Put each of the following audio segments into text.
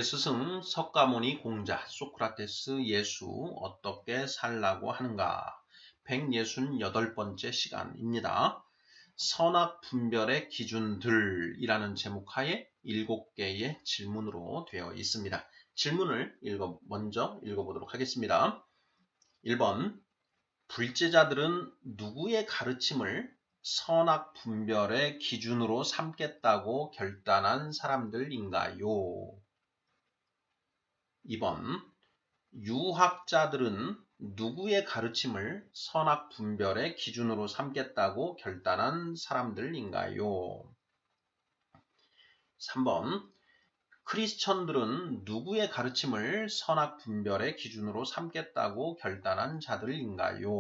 주의 스승 석가모니 공자 소크라테스 예수 어떻게 살라고 하는가 168번째 시간입니다. 선악 분별의 기준들이라는 제목하에 7개의 질문으로 되어 있습니다. 질문을 먼저 읽어보도록 하겠습니다. 1번 불제자들은 누구의 가르침을 선악분별의 기준으로 삼겠다고 결단한 사람들인가요? 2번 유학자들은 누구의 가르침을 선악분별의 기준으로 삼겠다고 결단한 사람들인가요? 3번 크리스천들은 누구의 가르침을 선악분별의 기준으로 삼겠다고 결단한 자들인가요?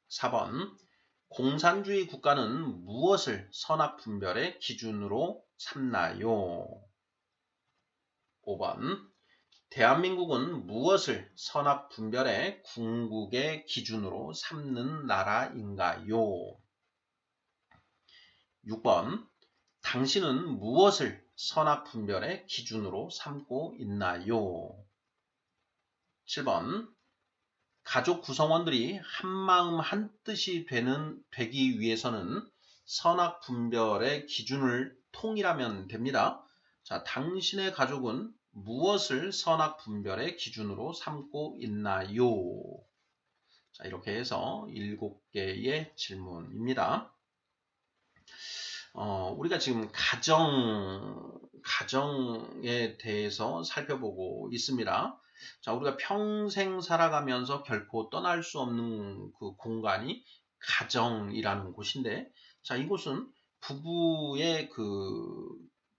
4번 공산주의 국가는 무엇을 선악분별의 기준으로 삼나요? 5번 대한민국은 무엇을 선악분별의 궁극의 기준으로 삼는 나라인가요? 6번 당신은 무엇을 선악분별의 기준으로 삼고 있나요? 7번 가족 구성원들이 한마음 한뜻이 되기 위해서는 선악분별의 기준을 통일하면 됩니다. 자, 당신의 가족은 무엇을 선악분별의 기준으로 삼고 있나요? 자, 이렇게 해서 7개의 질문입니다. 우리가 지금 가정에 대해서 살펴보고 있습니다. 자, 우리가 평생 살아가면서 결코 떠날 수 없는 그 공간이 가정이라는 곳인데, 자, 이곳은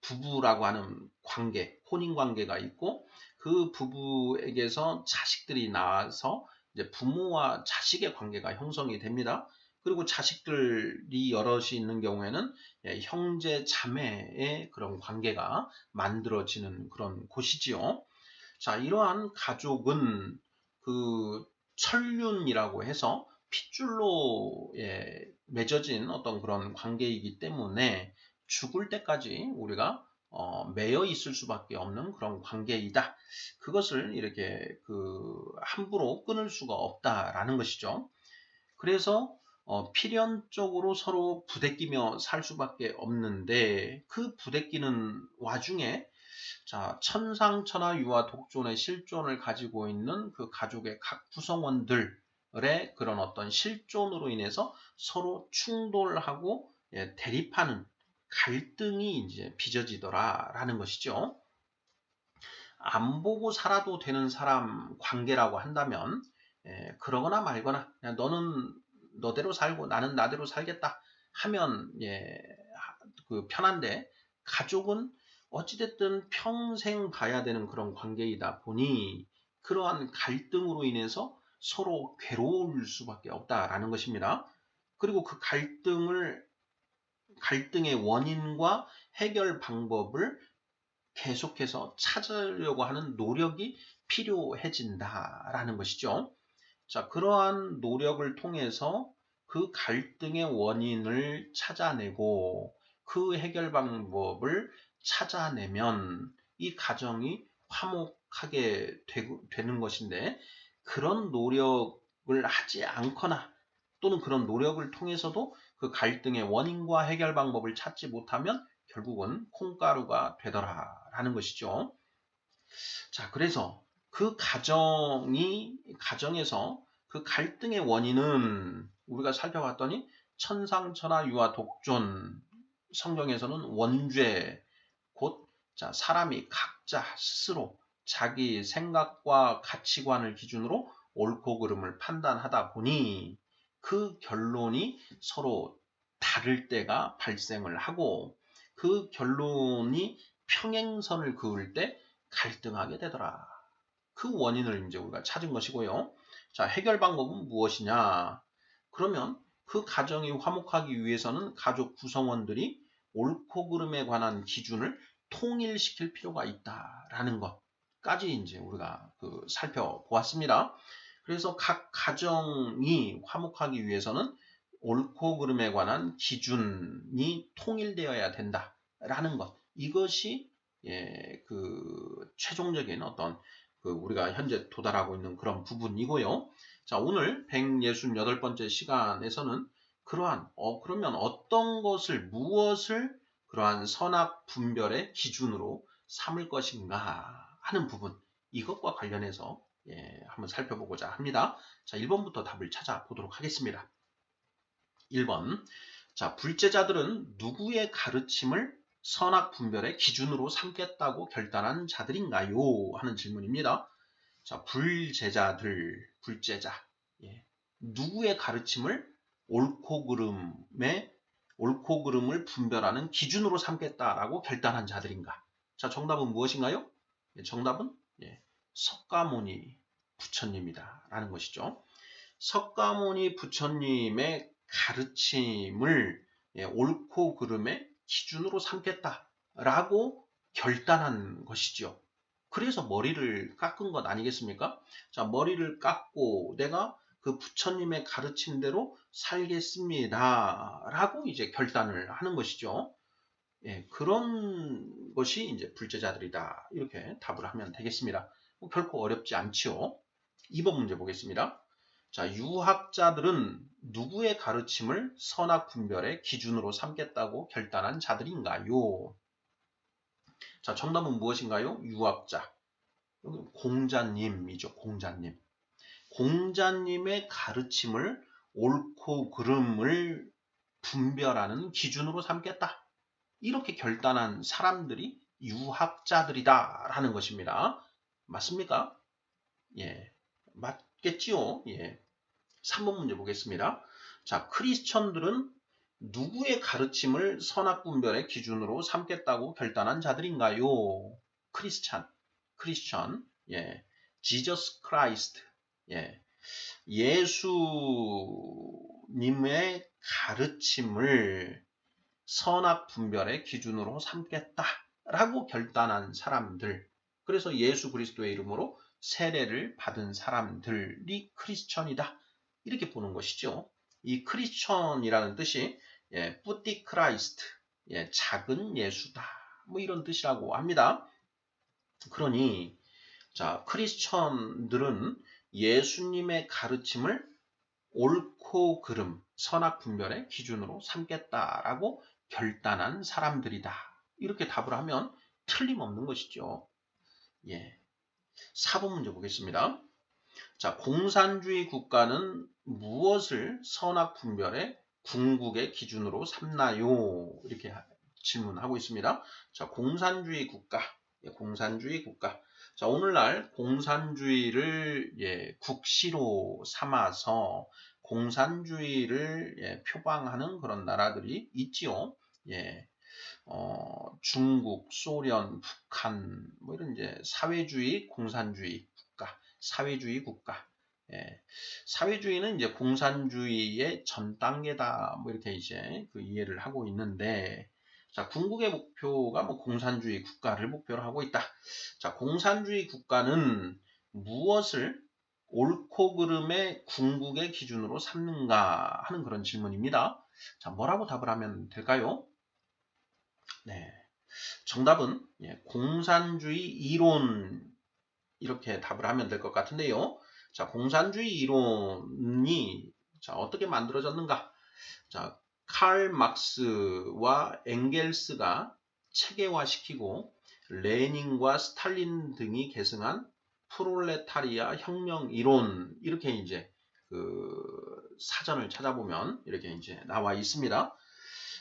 부부라고 하는 관계, 혼인 관계가 있고, 그 부부에게서 자식들이 나와서 이제 부모와 자식의 관계가 형성이 됩니다. 그리고 자식들이 여럿이 있는 경우에는 형제 자매의 그런 관계가 만들어지는 그런 곳이지요. 자, 이러한 가족은 그 천륜이라고 해서 핏줄로 맺어진 어떤 그런 관계이기 때문에 죽을 때까지 우리가 매여 있을 수밖에 없는 그런 관계이다. 그것을 이렇게 함부로 끊을 수가 없다라는 것이죠. 그래서 필연적으로 서로 부대끼며 살 수밖에 없는데 그 부대끼는 와중에 자, 천상천하 유아 독존의 실존을 가지고 있는 그 가족의 각 구성원들의 그런 어떤 실존으로 인해서 서로 충돌하고 대립하는 갈등이 이제 빚어지더라라는 것이죠. 안 보고 살아도 되는 사람 관계라고 한다면 그러거나 말거나 그냥 너는 너대로 살고 나는 나대로 살겠다 하면 편한데 가족은 어찌됐든 평생 봐야 되는 그런 관계이다 보니 그러한 갈등으로 인해서 서로 괴로울 수밖에 없다라는 것입니다. 그리고 그 갈등의 원인과 해결 방법을 계속해서 찾으려고 하는 노력이 필요해진다라는 것이죠. 자, 그러한 노력을 통해서 그 갈등의 원인을 찾아내고 그 해결 방법을 찾아내면 이 가정이 화목하게 되는 것인데 그런 노력을 하지 않거나 또는 그런 노력을 통해서도 그 갈등의 원인과 해결 방법을 찾지 못하면 결국은 콩가루가 되더라라는 것이죠. 자, 그래서 그 가정에서 그 갈등의 원인은 우리가 살펴봤더니 천상천하 유아 독존 성경에서는 원죄 곧 사람이 각자 스스로 자기 생각과 가치관을 기준으로 옳고 그름을 판단하다 보니 그 결론이 서로 다를 때가 발생을 하고 그 결론이 평행선을 그을 때 갈등하게 되더라. 그 원인을 이제 우리가 찾은 것이고요. 자, 해결 방법은 무엇이냐? 그러면 그 가정이 화목하기 위해서는 가족 구성원들이 옳고 그름에 관한 기준을 통일시킬 필요가 있다라는 것까지 이제 우리가 살펴보았습니다. 그래서 각 가정이 화목하기 위해서는 옳고 그름에 관한 기준이 통일되어야 된다라는 것. 이것이 그 최종적인 어떤 그 우리가 현재 도달하고 있는 그런 부분이고요. 자, 오늘 168번째 시간에서는 그러한 그러면 어떤 것을 무엇을 그러한 선악 분별의 기준으로 삼을 것인가 하는 부분, 이것과 관련해서 한번 살펴보고자 합니다. 자, 1번부터 답을 찾아보도록 하겠습니다. 1번. 자, 불제자들은 누구의 가르침을 선악 분별의 기준으로 삼겠다고 결단한 자들인가요? 하는 질문입니다. 자, 불제자. 누구의 가르침을 옳고 그름을 분별하는 기준으로 삼겠다라고 결단한 자들인가? 자, 정답은 무엇인가요? 정답은 석가모니 부처님이다 라는 것이죠. 석가모니 부처님의 가르침을 옳고 그름의 기준으로 삼겠다라고 결단한 것이죠. 그래서 머리를 깎은 것 아니겠습니까? 자, 머리를 깎고 내가 그 부처님의 가르침대로 살겠습니다 라고 이제 결단을 하는 것이죠. 그런 것이 이제 불제자들이다. 이렇게 답을 하면 되겠습니다. 결코 어렵지 않지요. 2번 문제 보겠습니다. 자, 유학자들은 누구의 가르침을 선악 분별의 기준으로 삼겠다고 결단한 자들인가요? 자, 정답은 무엇인가요? 유학자. 공자님이죠. 공자님. 공자님의 가르침을 옳고 그름을 분별하는 기준으로 삼겠다. 이렇게 결단한 사람들이 유학자들이다 라는 것입니다. 맞습니까? 맞겠지요. 3번 문제 보겠습니다. 자, 크리스천들은 누구의 가르침을 선악분별의 기준으로 삼겠다고 결단한 자들인가요? 크리스천, Jesus Christ, 예수님의 가르침을 선악분별의 기준으로 삼겠다라고 결단한 사람들, 그래서 예수 그리스도의 이름으로 세례를 받은 사람들이 크리스천이다. 이렇게 보는 것이죠. 이 크리스천이라는 뜻이 뿌띠 크라이스트, 작은 예수다. 뭐 이런 뜻이라고 합니다. 그러니 자, 크리스천들은 예수님의 가르침을 옳고 그름, 선악 분별의 기준으로 삼겠다라고 결단한 사람들이다. 이렇게 답을 하면 틀림없는 것이죠. 4번 문제 보겠습니다. 자, 공산주의 국가는 무엇을 선악 분별의 궁극의 기준으로 삼나요? 이렇게 질문하고 있습니다. 자, 공산주의 국가. 자, 오늘날 공산주의를 국시로 삼아서 공산주의를 표방하는 그런 나라들이 있지요. 중국, 소련, 북한, 뭐 이런 이제 사회주의, 공산주의 국가, 사회주의 국가. 사회주의는 이제 공산주의의 전 단계다. 뭐 이렇게 이제 그 이해를 하고 있는데, 자, 궁극의 목표가 뭐 공산주의 국가를 목표로 하고 있다. 자, 공산주의 국가는 무엇을 옳고 그름의 궁극의 기준으로 삼는가 하는 그런 질문입니다. 자, 뭐라고 답을 하면 될까요? 정답은 공산주의 이론, 이렇게 답을 하면 될 것 같은데요. 자, 공산주의 이론이 어떻게 만들어졌는가? 자, 칼 막스와 엥겔스가 체계화시키고 레닌과 스탈린 등이 계승한 프롤레타리아 혁명 이론, 이렇게 이제 그 사전을 찾아보면 이렇게 이제 나와 있습니다.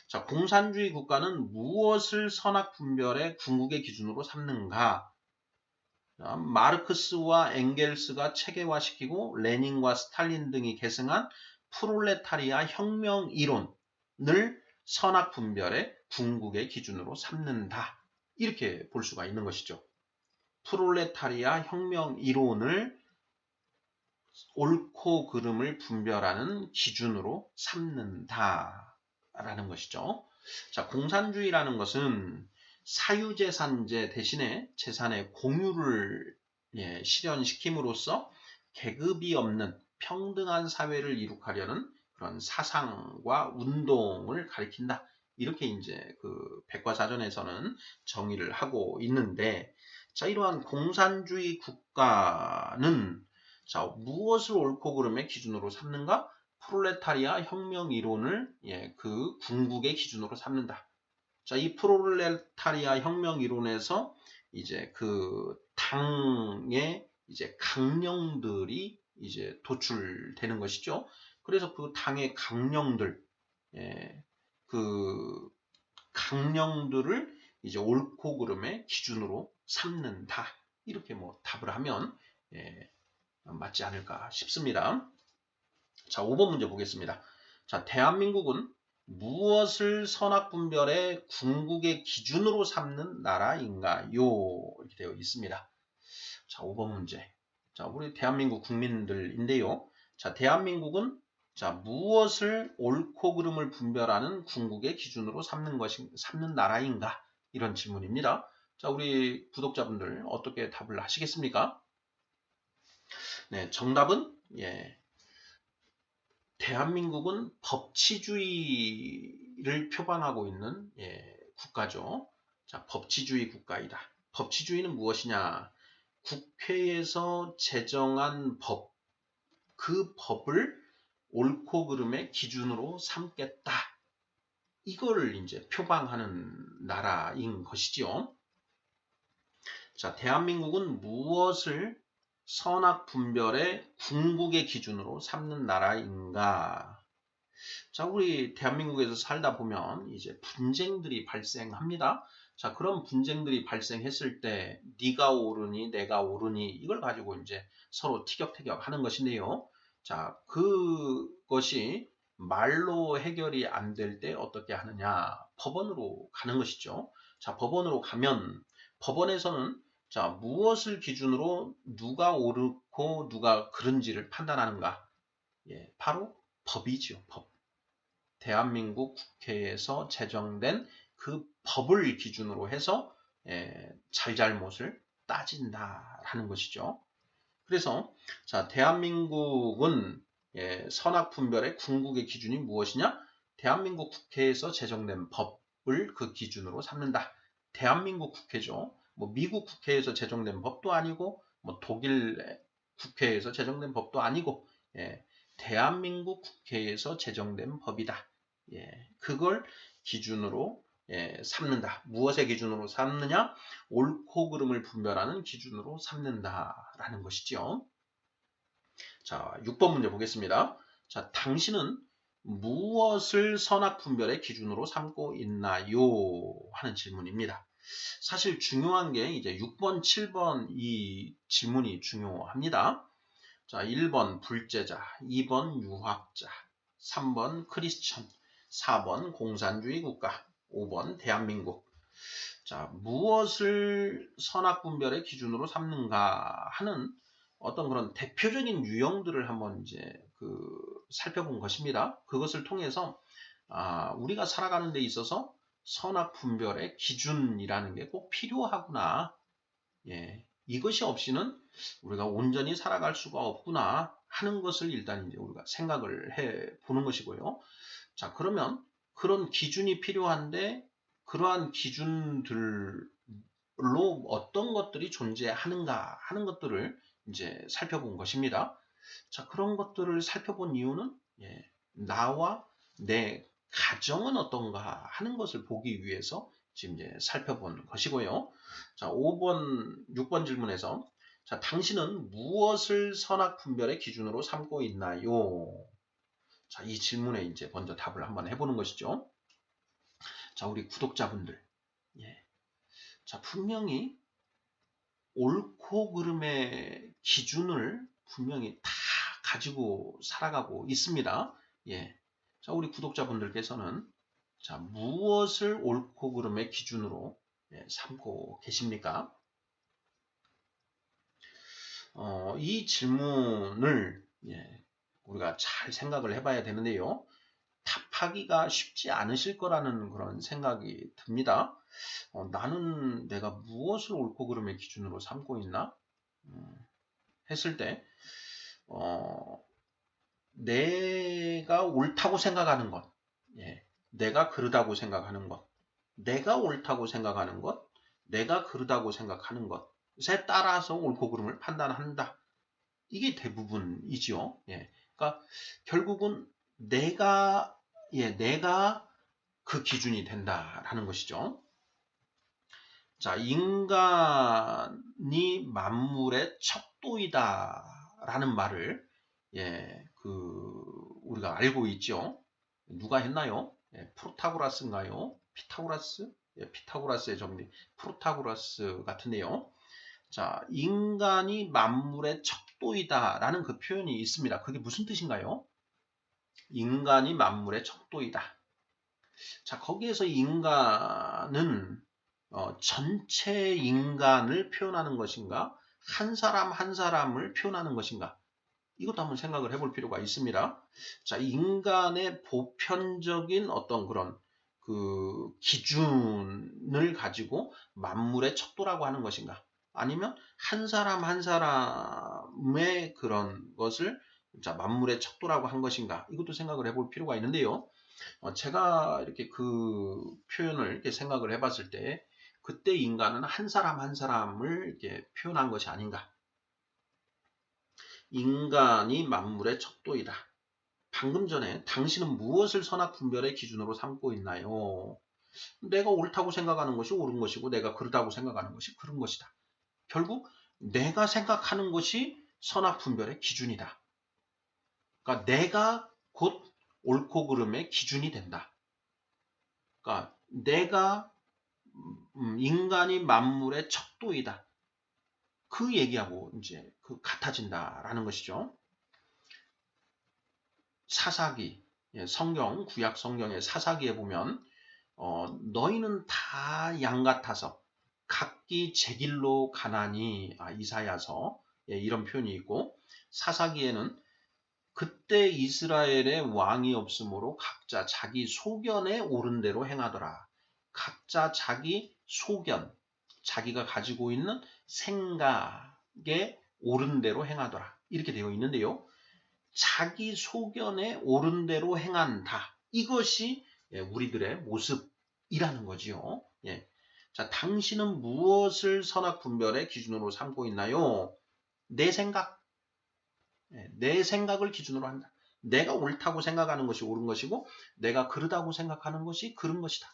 자, 공산주의 국가는 무엇을 선악 분별의 궁극의 기준으로 삼는가? 자, 마르크스와 엥겔스가 체계화시키고 레닌과 스탈린 등이 계승한 프롤레타리아 혁명 이론을 선악 분별의 궁극의 기준으로 삼는다. 이렇게 볼 수가 있는 것이죠. 프롤레타리아 혁명 이론을 옳고 그름을 분별하는 기준으로 삼는다 라는 것이죠. 자, 공산주의라는 것은 사유재산제 대신에 재산의 공유를 실현시킴으로써 계급이 없는 평등한 사회를 이룩하려는 그런 사상과 운동을 가리킨다. 이렇게 이제 그 백과사전에서는 정의를 하고 있는데, 자, 이러한 공산주의 국가는 자, 무엇을 옳고 그름의 기준으로 삼는가? 프롤레타리아 혁명 이론을 그 궁극의 기준으로 삼는다. 자, 이 프롤레타리아 혁명 이론에서 이제 그 당의 이제 강령들이 이제 도출되는 것이죠. 그래서 그 당의 강령들, 그 강령들을 이제 옳고 그름의 기준으로 삼는다. 이렇게 뭐 답을 하면 맞지 않을까 싶습니다. 자, 5번 문제 보겠습니다. 자, 대한민국은 무엇을 선악분별의 궁극의 기준으로 삼는 나라인가요? 이렇게 되어 있습니다. 자, 5번 문제. 자, 우리 대한민국 국민들인데요. 자, 대한민국은 자, 무엇을 옳고 그름을 분별하는 궁극의 기준으로 삼는 나라인가? 이런 질문입니다. 자, 우리 구독자분들 어떻게 답을 하시겠습니까? 네, 정답은 대한민국은 법치주의를 표방하고 있는 국가죠. 자, 법치주의 국가이다. 법치주의는 무엇이냐? 국회에서 제정한 법, 그 법을 옳고 그름의 기준으로 삼겠다. 이걸 이제 표방하는 나라인 것이지요. 자, 대한민국은 무엇을 선악분별의 궁극의 기준으로 삼는 나라인가? 자, 우리 대한민국에서 살다 보면 이제 분쟁들이 발생합니다. 자, 그런 분쟁들이 발생했을 때 네가 옳으니 내가 옳으니 이걸 가지고 이제 서로 티격태격 하는 것인데요. 자, 그것이 말로 해결이 안 될 때 어떻게 하느냐? 법원으로 가는 것이죠. 자, 법원으로 가면 법원에서는 자, 무엇을 기준으로 누가 옳고 누가 그른지를 판단하는가? 바로 법이지요. 법. 대한민국 국회에서 제정된 그 법을 기준으로 해서 잘잘못을 따진다라는 것이죠. 그래서 자, 대한민국은 선악분별의 궁극의 기준이 무엇이냐? 대한민국 국회에서 제정된 법을 그 기준으로 삼는다. 대한민국 국회죠. 뭐 미국 국회에서 제정된 법도 아니고 뭐 독일 국회에서 제정된 법도 아니고 대한민국 국회에서 제정된 법이다. 그걸 기준으로 삼는다. 무엇의 기준으로 삼느냐? 옳고 그름을 분별하는 기준으로 삼는다라는 것이죠. 자, 6번 문제 보겠습니다. 자, 당신은 무엇을 선악분별의 기준으로 삼고 있나요? 하는 질문입니다. 사실 중요한 게 이제 6번, 7번 이 질문이 중요합니다. 자, 1번 불제자, 2번 유학자, 3번 크리스천, 4번 공산주의 국가, 5번 대한민국. 자, 무엇을 선악분별의 기준으로 삼는가 하는 어떤 그런 대표적인 유형들을 한번 이제 살펴본 것입니다. 그것을 통해서 우리가 살아가는 데 있어서 선악분별의 기준이라는 게 꼭 필요하구나. 이것이 없이는 우리가 온전히 살아갈 수가 없구나 하는 것을 일단 이제 우리가 생각을 해 보는 것이고요. 자, 그러면 그런 기준이 필요한데 그러한 기준들로 어떤 것들이 존재하는가 하는 것들을 이제 살펴본 것입니다. 자, 그런 것들을 살펴본 이유는 나와 내 가정은 어떤가 하는 것을 보기 위해서 지금 이제 살펴본 것이고요. 자, 5번, 6번 질문에서 자, 당신은 무엇을 선악분별의 기준으로 삼고 있나요? 자, 이 질문에 이제 먼저 답을 한번 해보는 것이죠. 자, 우리 구독자분들. 자, 분명히 옳고 그름의 기준을 분명히 다 가지고 살아가고 있습니다. 자, 우리 구독자분들께서는 자, 무엇을 옳고 그름의 기준으로 삼고 계십니까? 이 질문을 우리가 잘 생각을 해봐야 되는데요. 답하기가 쉽지 않으실 거라는 그런 생각이 듭니다. 나는 내가 무엇을 옳고 그름의 기준으로 삼고 있나? 했을 때 내가 옳다고 생각하는 것, 내가 그르다고 생각하는 것, 내가 옳다고 생각하는 것, 내가 그르다고 생각하는 것, 따라서 옳고 그름을 판단한다. 이게 대부분이지요. 예. 그러니까 결국은 내가 그 기준이 된다라는 것이죠. 자, 인간이 만물의 척도이다라는 말을 우리가 알고 있죠. 누가 했나요? 프로타고라스인가요? 피타고라스? 피타고라스의 정리, 프로타고라스 같은데요. 자, 인간이 만물의 척도이다라는 그 표현이 있습니다. 그게 무슨 뜻인가요? 인간이 만물의 척도이다. 자, 거기에서 인간은 전체 인간을 표현하는 것인가? 한 사람 한 사람을 표현하는 것인가? 이것도 한번 생각을 해볼 필요가 있습니다. 자, 인간의 보편적인 어떤 그런 그 기준을 가지고 만물의 척도라고 하는 것인가? 아니면 한 사람 한 사람의 그런 것을 자, 만물의 척도라고 한 것인가? 이것도 생각을 해볼 필요가 있는데요. 제가 이렇게 그 표현을 이렇게 생각을 해봤을 때 그때 인간은 한 사람 한 사람을 이렇게 표현한 것이 아닌가. 인간이 만물의 척도이다. 방금 전에 당신은 무엇을 선악 분별의 기준으로 삼고 있나요? 내가 옳다고 생각하는 것이 옳은 것이고 내가 그르다고 생각하는 것이 그른 것이다. 결국 내가 생각하는 것이 선악 분별의 기준이다. 그러니까 내가 곧 옳고 그름의 기준이 된다. 그러니까 내가 인간이 만물의 척도이다. 그 얘기하고 이제 그 같아진다라는 것이죠. 사사기, 성경, 구약 성경의 사사기에 보면 너희는 다 양 같아서 각기 제 길로 가나니 이사야서 이런 표현이 있고 사사기에는 그때 이스라엘의 왕이 없으므로 각자 자기 소견에 옳은 대로 행하더라. 각자 자기 소견, 자기가 가지고 있는 생각에 옳은 대로 행하더라. 이렇게 되어 있는데요. 자기 소견에 옳은 대로 행한다. 이것이 우리들의 모습이라는 거지요. 자, 당신은 무엇을 선악 분별의 기준으로 삼고 있나요? 내 생각. 내 생각을 기준으로 한다. 내가 옳다고 생각하는 것이 옳은 것이고 내가 그르다고 생각하는 것이 그른 것이다.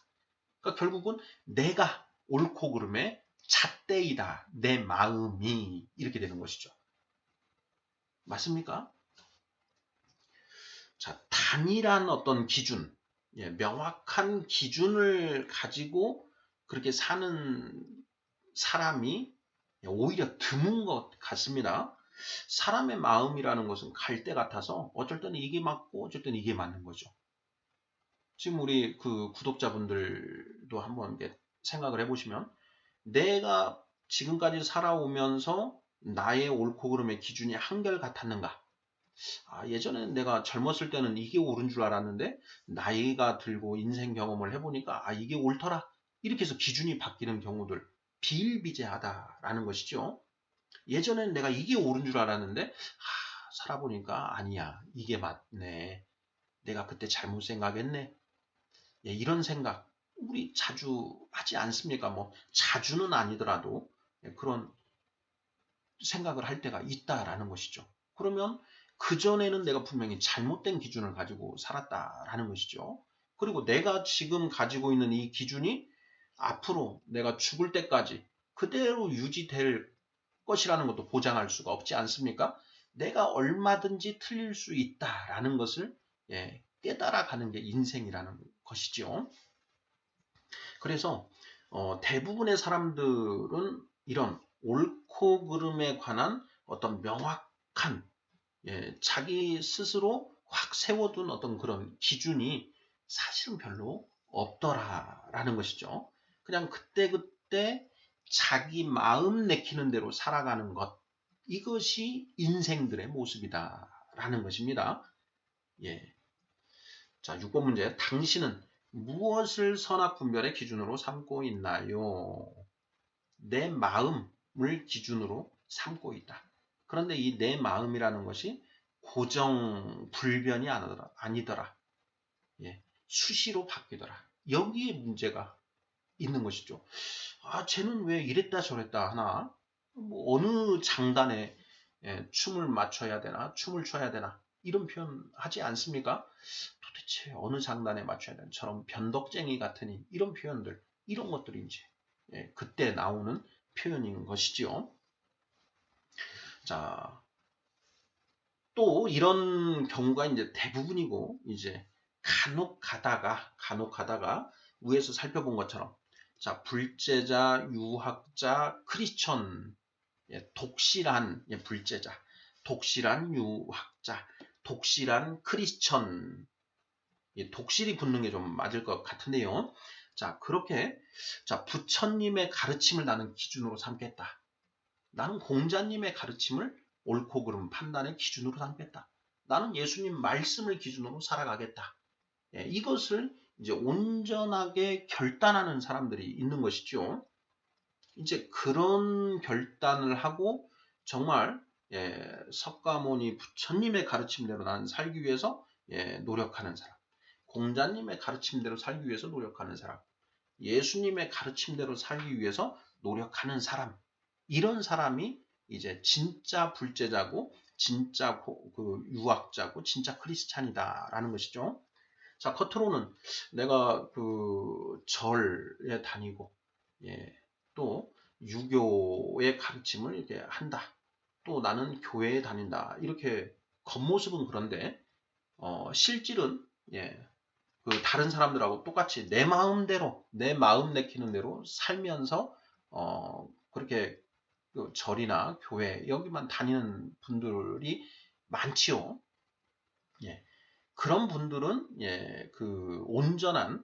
그러니까 결국은 내가 옳고 그름의 잣대이다. 내 마음이 이렇게 되는 것이죠. 맞습니까? 자, 단일한 어떤 기준, 명확한 기준을 가지고 그렇게 사는 사람이 오히려 드문 것 같습니다. 사람의 마음이라는 것은 갈대 같아서 어쩔 때는 이게 맞고 어쩔 때는 이게 맞는 거죠. 지금 우리 그 구독자분들도 한번 생각을 해보시면 내가 지금까지 살아오면서 나의 옳고 그름의 기준이 한결같았는가? 예전에는 내가 젊었을 때는 이게 옳은 줄 알았는데 나이가 들고 인생 경험을 해보니까 이게 옳더라. 이렇게 해서 기준이 바뀌는 경우들 비일비재하다라는 것이죠. 예전에는 내가 이게 옳은 줄 알았는데 살아보니까 아니야. 이게 맞네. 내가 그때 잘못 생각했네. 이런 생각 우리 자주 하지 않습니까? 뭐 자주는 아니더라도 그런 생각을 할 때가 있다라는 것이죠. 그러면 그전에는 내가 분명히 잘못된 기준을 가지고 살았다라는 것이죠. 그리고 내가 지금 가지고 있는 이 기준이 앞으로 내가 죽을 때까지 그대로 유지될 것이라는 것도 보장할 수가 없지 않습니까? 내가 얼마든지 틀릴 수 있다라는 것을 깨달아가는 게 인생이라는 것이죠. 그래서 대부분의 사람들은 이런 옳고 그름에 관한 어떤 명확한 자기 스스로 확 세워둔 어떤 그런 기준이 사실은 별로 없더라라는 것이죠. 그냥 그때그때 자기 마음 내키는 대로 살아가는 것 이것이 인생들의 모습이다라는 것입니다. 자, 6번 문제. 당신은 무엇을 선악 분별의 기준으로 삼고 있나요? 내 마음을 기준으로 삼고 있다. 그런데 이 내 마음이라는 것이 고정 불변이 아니더라. 수시로 바뀌더라. 여기에 문제가 있는 것이죠. 쟤는 왜 이랬다 저랬다 하나? 뭐 어느 장단에 춤을 맞춰야 되나, 춤을 춰야 되나, 이런 표현 하지 않습니까? 도대체 어느 장단에 맞춰야 되나, 저런 변덕쟁이 같으니, 이런 표현들, 이런 것들이 이제 그때 나오는 표현인 것이지요. 자, 또 이런 경우가 이제 대부분이고, 이제 간혹 가다가 위에서 살펴본 것처럼, 자, 불제자, 유학자, 크리스천, 독실한 불제자, 독실한 유학자, 독실한 크리스천, 독실이 붙는 게 좀 맞을 것 같은데요. 자, 그렇게, 자, 부처님의 가르침을 나는 기준으로 삼겠다. 나는 공자님의 가르침을 옳고 그름 판단의 기준으로 삼겠다. 나는 예수님 말씀을 기준으로 살아가겠다. 이것을 이제 온전하게 결단하는 사람들이 있는 것이죠. 이제 그런 결단을 하고 정말 석가모니 부처님의 가르침대로 나는 살기 위해서 노력하는 사람, 공자님의 가르침대로 살기 위해서 노력하는 사람, 예수님의 가르침대로 살기 위해서 노력하는 사람, 이런 사람이 이제 진짜 불제자고 진짜 그 유학자고 진짜 크리스찬이다라는 것이죠. 자, 겉으로는 내가 그 절에 다니고 또 유교의 가르침을 이렇게 한다. 또 나는 교회에 다닌다. 이렇게 겉모습은 그런데 실질은 그 다른 사람들하고 똑같이 내 마음대로 내 마음 내키는 대로 살면서 그렇게 그 절이나 교회 여기만 다니는 분들이 많지요. 예. 그런 분들은 그 온전한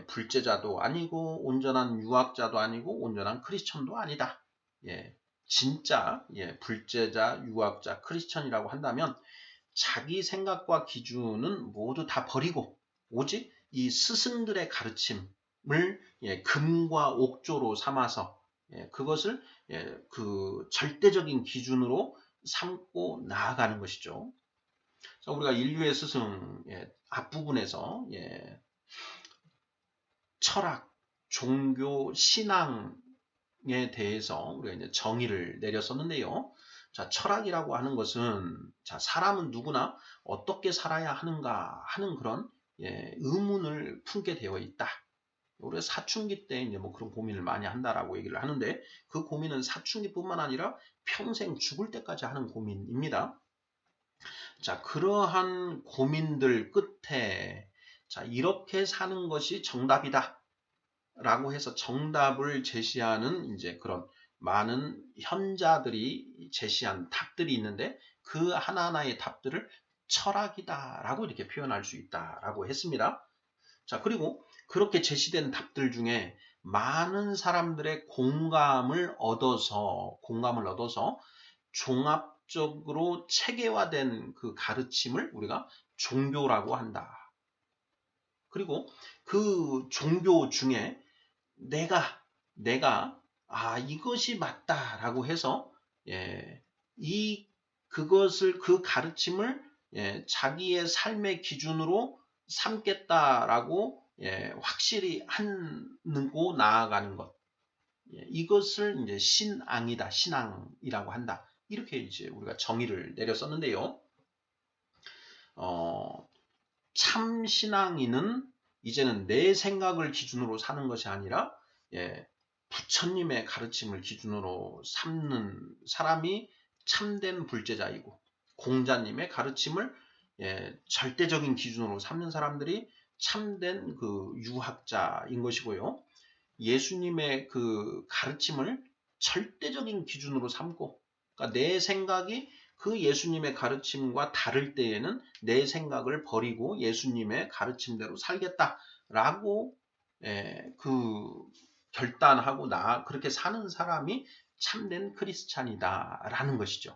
불제자도 아니고 온전한 유학자도 아니고 온전한 크리스천도 아니다. 진짜 불제자, 유학자, 크리스천이라고 한다면 자기 생각과 기준은 모두 다 버리고 오직 이 스승들의 가르침을 금과 옥조로 삼아서 그것을 그 절대적인 기준으로 삼고 나아가는 것이죠. 우리가 인류의 스승 앞부분에서 철학, 종교, 신앙에 대해서 우리가 이제 정의를 내렸었는데요. 자, 철학이라고 하는 것은 자, 사람은 누구나 어떻게 살아야 하는가 하는 그런 의문을 품게 되어 있다. 우리가 사춘기 때 이제 뭐 그런 고민을 많이 한다라고 얘기를 하는데 그 고민은 사춘기뿐만 아니라 평생 죽을 때까지 하는 고민입니다. 자, 그러한 고민들 끝에 자, 이렇게 사는 것이 정답이다. 라고 해서 정답을 제시하는 이제 그런 많은 현자들이 제시한 답들이 있는데 그 하나하나의 답들을 철학이다라고 이렇게 표현할 수 있다라고 했습니다. 자, 그리고 그렇게 제시된 답들 중에 많은 사람들의 공감을 얻어서 종합적으로 체계화된 그 가르침을 우리가 종교라고 한다. 그리고 그 종교 중에 내가 이것이 맞다라고 해서 그것을 그 가르침을 자기의 삶의 기준으로 삼겠다라고 확실히 하고 나아가는 것. 이것을 이제 신앙이라고 한다. 이렇게 이제 우리가 정의를 내렸었는데요. 참 신앙인은 이제는 내 생각을 기준으로 사는 것이 아니라 부처님의 가르침을 기준으로 삼는 사람이 참된 불제자이고 공자님의 가르침을 절대적인 기준으로 삼는 사람들이 참된 그 유학자인 것이고요. 예수님의 그 가르침을 절대적인 기준으로 삼고 그러니까 내 생각이 그 예수님의 가르침과 다를 때에는 내 생각을 버리고 예수님의 가르침대로 살겠다라고 그 결단하고 그렇게 사는 사람이 참된 크리스찬이다라는 것이죠.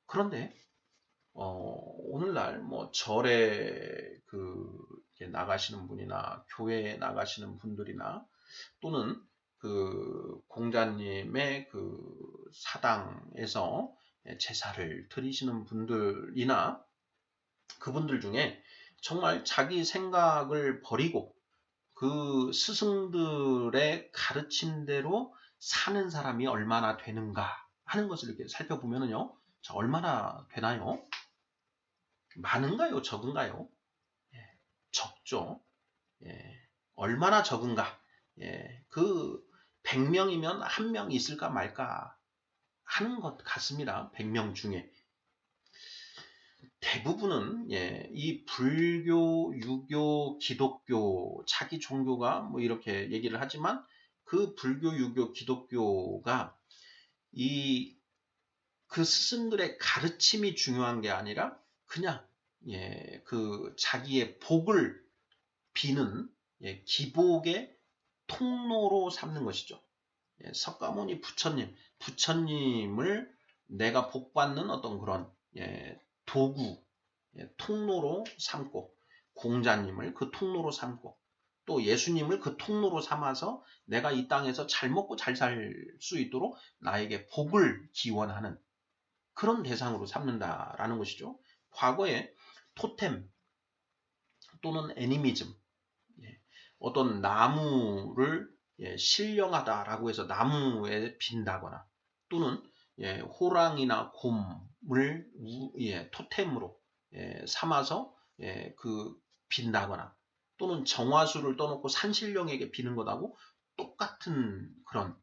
그런데 오늘날 뭐 절에 나가시는 분이나 교회에 나가시는 분들이나 또는 그 공자님의 그 사당에서 제사를 드리시는 분들이나 그분들 중에 정말 자기 생각을 버리고 그 스승들의 가르침대로 사는 사람이 얼마나 되는가 하는 것을 이렇게 살펴보면은요. 자, 얼마나 되나요? 많은가요? 적은가요? 예, 적죠. 예, 얼마나 적은가? 예, 그 100명이면 한 명 있을까 말까 하는 것 같습니다. 100명 중에. 대부분은 이 불교, 유교, 기독교, 자기 종교가 뭐 이렇게 얘기를 하지만 그 불교, 유교, 기독교가 그 스승들의 가르침이 중요한 게 아니라 그냥 그 자기의 복을 비는 기복의 통로로 삼는 것이죠. 석가모니 부처님을 내가 복받는 어떤 그런 도구, 통로로 삼고 공자님을 그 통로로 삼고 또 예수님을 그 통로로 삼아서 내가 이 땅에서 잘 먹고 잘 살 수 있도록 나에게 복을 기원하는 그런 대상으로 삼는다라는 것이죠. 과거에 토템 또는 애니미즘, 어떤 나무를 신령하다라고 해서 나무에 빈다거나 또는 호랑이나 곰을 토템으로 삼아서 그 빈다거나 또는 정화수를 떠놓고 산신령에게 비는 것하고 똑같은 그런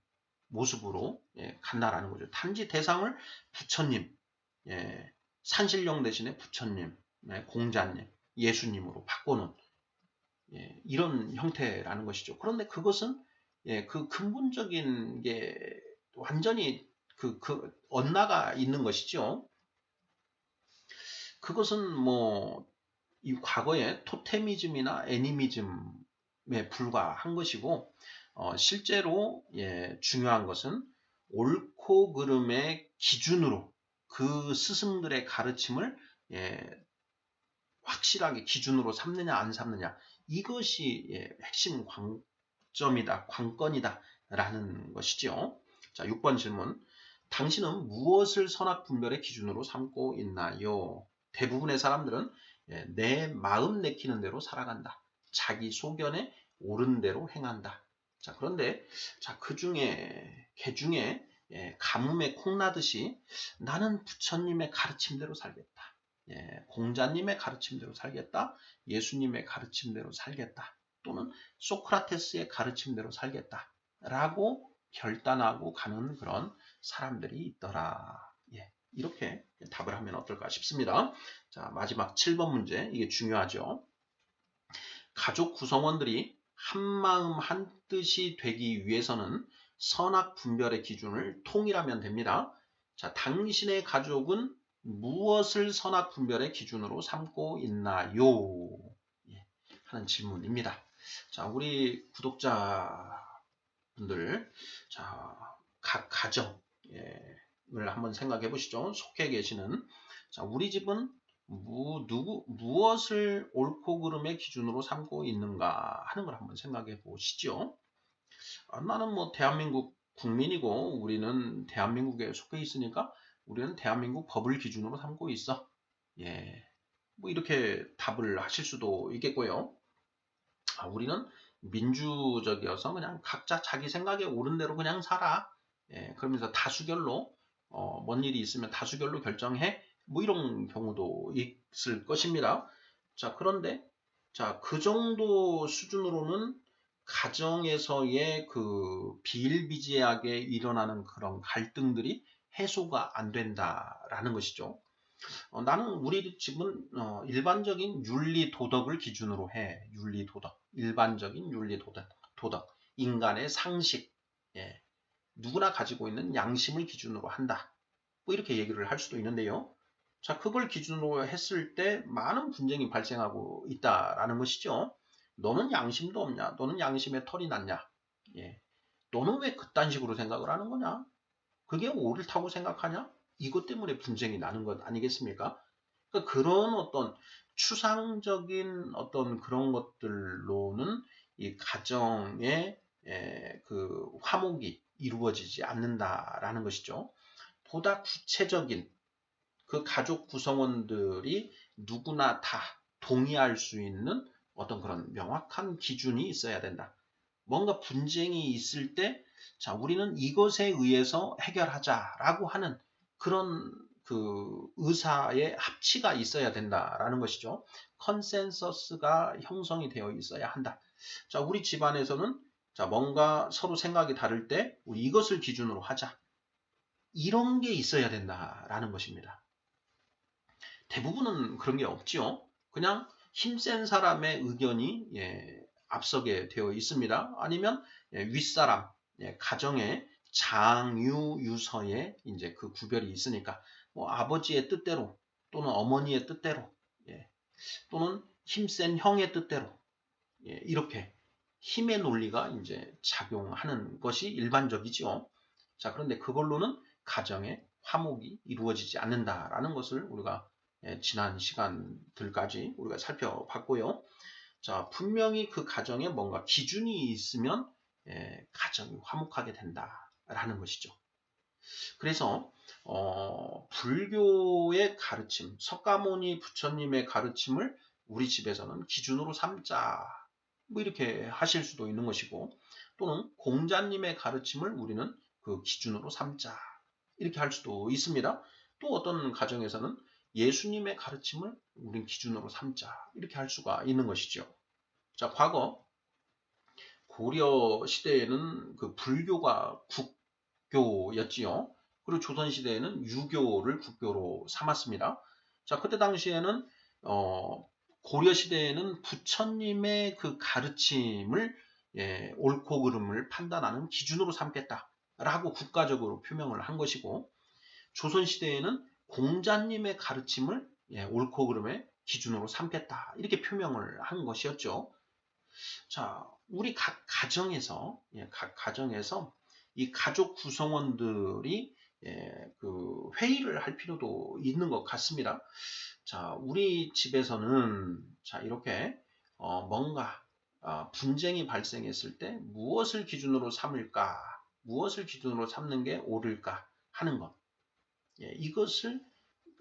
모습으로 간다라는 거죠. 단지 대상을 부처님, 산신령 대신에 부처님, 공자님, 예수님으로 바꾸는 이런 형태라는 것이죠. 그런데 그것은 그 근본적인 게 완전히 그 엇나가 있는 것이죠. 그것은 뭐 이 과거의 토테미즘이나 애니미즘에 불과한 것이고 실제로 중요한 것은 옳고 그름의 기준으로 그 스승들의 가르침을 확실하게 기준으로 삼느냐 안 삼느냐 이것이 핵심 관점이다, 관건이다 라는 것이죠. 자, 6번 질문. 당신은 무엇을 선악 분별의 기준으로 삼고 있나요? 대부분의 사람들은 내 마음 내키는 대로 살아간다. 자기 소견에 옳은 대로 행한다. 자, 그런데 자, 그 중에 개 중에 가뭄에 콩나듯이 나는 부처님의 가르침대로 살겠다. 공자님의 가르침대로 살겠다. 예수님의 가르침대로 살겠다. 또는 소크라테스의 가르침대로 살겠다. 라고 결단하고 가는 그런 사람들이 있더라. 이렇게 답을 하면 어떨까 싶습니다. 자, 마지막 7번 문제. 이게 중요하죠. 가족 구성원들이 한마음 한뜻이 되기 위해서는 선악 분별의 기준을 통일하면 됩니다. 자, 당신의 가족은 무엇을 선악 분별의 기준으로 삼고 있나요? 하는 질문입니다. 자, 우리 구독자분들, 자, 각 가정을 한번 생각해 보시죠. 속해 계시는. 자, 우리 집은 무엇을 옳고 그름의 기준으로 삼고 있는가 하는 걸 한번 생각해 보시죠. 나는 뭐 대한민국 국민이고 우리는 대한민국에 속해 있으니까 우리는 대한민국 법을 기준으로 삼고 있어. 뭐 이렇게 답을 하실 수도 있겠고요. 우리는 민주적이어서 그냥 각자 자기 생각에 옳은 대로 그냥 살아. 그러면서 다수결로 뭔 일이 있으면 다수결로 결정해. 뭐 이런 경우도 있을 것입니다. 자, 그런데 자, 그 정도 수준으로는 가정에서의 그 비일비재하게 일어나는 그런 갈등들이 해소가 안 된다라는 것이죠. 나는 우리 집은 일반적인 윤리 도덕을 기준으로 해. 윤리 도덕. 일반적인 윤리 도덕. 인간의 상식. 누구나 가지고 있는 양심을 기준으로 한다. 뭐 이렇게 얘기를 할 수도 있는데요. 자, 그걸 기준으로 했을 때 많은 분쟁이 발생하고 있다라는 것이죠. 너는 양심도 없냐? 너는 양심에 털이 났냐? 너는 왜 그딴 식으로 생각을 하는 거냐? 그게 옳다고 생각하냐? 이것 때문에 분쟁이 나는 것 아니겠습니까? 그러니까 그런 어떤 추상적인 어떤 그런 것들로는 이 가정의 그 화목이 이루어지지 않는다라는 것이죠. 보다 구체적인 그 가족 구성원들이 누구나 다 동의할 수 있는 어떤 그런 명확한 기준이 있어야 된다. 뭔가 분쟁이 있을 때 자, 우리는 이것에 의해서 해결하자라고 하는 그런 그 의사의 합치가 있어야 된다라는 것이죠. 컨센서스가 형성이 되어 있어야 한다. 자, 우리 집안에서는 자, 뭔가 서로 생각이 다를 때 우리 이것을 기준으로 하자. 이런 게 있어야 된다라는 것입니다. 대부분은 그런 게 없지요. 그냥 힘센 사람의 의견이 앞서게 되어 있습니다. 아니면 윗사람, 가정의 장유, 유서에 이제 그 구별이 있으니까 뭐 아버지의 뜻대로 또는 어머니의 뜻대로 또는 힘센 형의 뜻대로 이렇게 힘의 논리가 이제 작용하는 것이 일반적이죠. 자, 그런데 그걸로는 가정의 화목이 이루어지지 않는다라는 것을 우리가 지난 시간들까지 우리가 살펴봤고요. 자, 분명히 그 가정에 뭔가 기준이 있으면 가정이 화목하게 된다라는 것이죠. 그래서 불교의 가르침, 석가모니 부처님의 가르침을 우리 집에서는 기준으로 삼자 뭐 이렇게 하실 수도 있는 것이고 또는 공자님의 가르침을 우리는 그 기준으로 삼자 이렇게 할 수도 있습니다. 또 어떤 가정에서는 예수님의 가르침을 우린 기준으로 삼자 이렇게 할 수가 있는 것이죠. 자, 과거 고려 시대에는 그 불교가 국교였지요. 그리고 조선 시대에는 유교를 국교로 삼았습니다. 자, 그때 당시에는 고려 시대에는 부처님의 그 가르침을 옳고 그름을 판단하는 기준으로 삼겠다라고 국가적으로 표명을 한 것이고 조선 시대에는 공자님의 가르침을 옳고 그름의 기준으로 삼겠다 이렇게 표명을 한 것이었죠. 자, 우리 각 가정에서 이 가족 구성원들이 그 회의를 할 필요도 있는 것 같습니다. 자, 우리 집에서는 자 이렇게 뭔가 분쟁이 발생했을 때 무엇을 기준으로 삼을까, 무엇을 기준으로 삼는 게 옳을까 하는 것, 이것을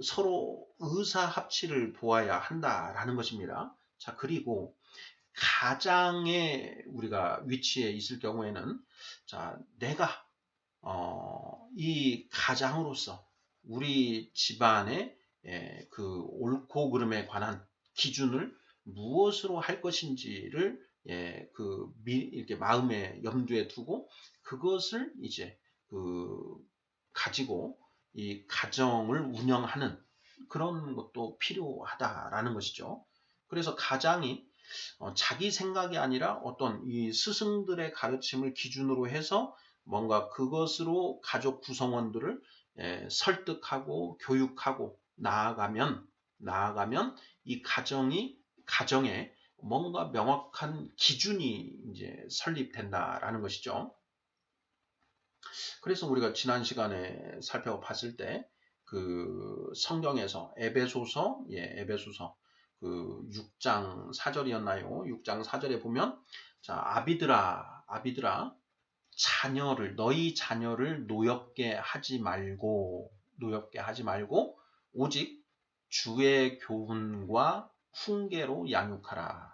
서로 의사 합치를 보아야 한다라는 것입니다. 자, 그리고 가장에 우리가 위치해 있을 경우에는 자, 내가 이 가장으로서 우리 집안의 그 옳고 그름에 관한 기준을 무엇으로 할 것인지를 이렇게 마음에 염두에 두고 그것을 이제 그 가지고 이 가정을 운영하는 그런 것도 필요하다라는 것이죠. 그래서 가장이 자기 생각이 아니라 어떤 이 스승들의 가르침을 기준으로 해서 뭔가 그것으로 가족 구성원들을 설득하고 교육하고 나아가면 이 가정에 뭔가 명확한 기준이 이제 설립된다라는 것이죠. 그래서 우리가 지난 시간에 살펴봤을 때 그 성경에서 에베소서 그 6장 4절이었나요? 6장 4절에 보면 자, 아비들아 너희 자녀를 노엽게 하지 말고 오직 주의 교훈과 훈계로 양육하라.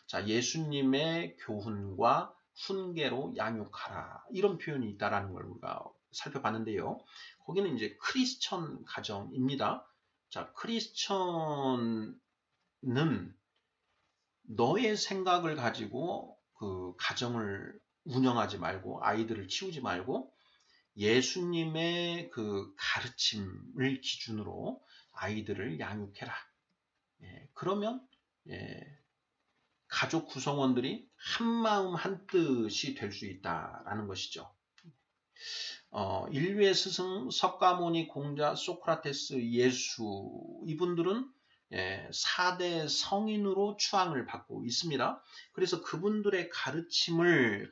자, 예수님의 교훈과 훈계로 양육하라. 이런 표현이 있다라는 걸 우리가 살펴봤는데요. 거기는 이제 크리스천 가정입니다. 자, 크리스천은 너의 생각을 가지고 그 가정을 운영하지 말고 아이들을 키우지 말고 예수님의 그 가르침을 기준으로 아이들을 양육해라. 그러면 가족 구성원들이 한마음 한뜻이 될 수 있다라는 것이죠. 인류의 스승 석가모니, 공자, 소크라테스, 예수 이분들은 4대 성인으로 추앙을 받고 있습니다. 그래서 그분들의 가르침을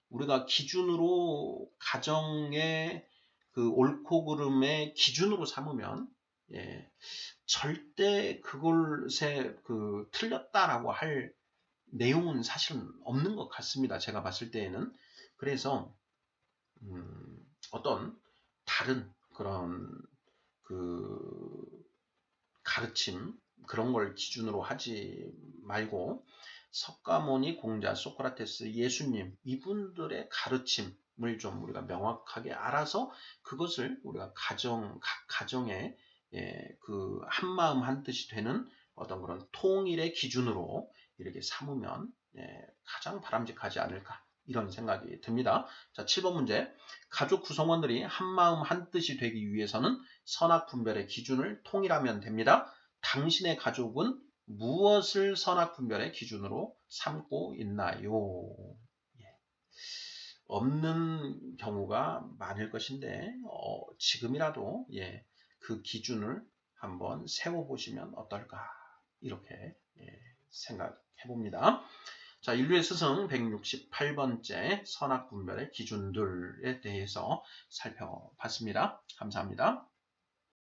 우리가 기준으로 가정의 그 옳고 그름의 기준으로 삼으면 절대 그것에 그 틀렸다라고 할 내용은 사실은 없는 것 같습니다. 제가 봤을 때에는. 그래서 어떤 다른 그런 그 가르침 그런 걸 기준으로 하지 말고 석가모니, 공자, 소크라테스, 예수님 이분들의 가르침을 좀 우리가 명확하게 알아서 그것을 우리가 각 가정에 그 한마음 한뜻이 되는 어떤 그런 통일의 기준으로 이렇게 삼으면 가장 바람직하지 않을까 이런 생각이 듭니다. 자, 7번 문제. 가족 구성원들이 한마음 한뜻이 되기 위해서는 선악분별의 기준을 통일하면 됩니다. 당신의 가족은 무엇을 선악분별의 기준으로 삼고 있나요? 없는 경우가 많을 것인데 지금이라도 그 기준을 한번 세워보시면 어떨까 이렇게 생각해 봅니다. 자, 인류의 스승 168번째 선악분별의 기준들에 대해서 살펴봤습니다. 감사합니다.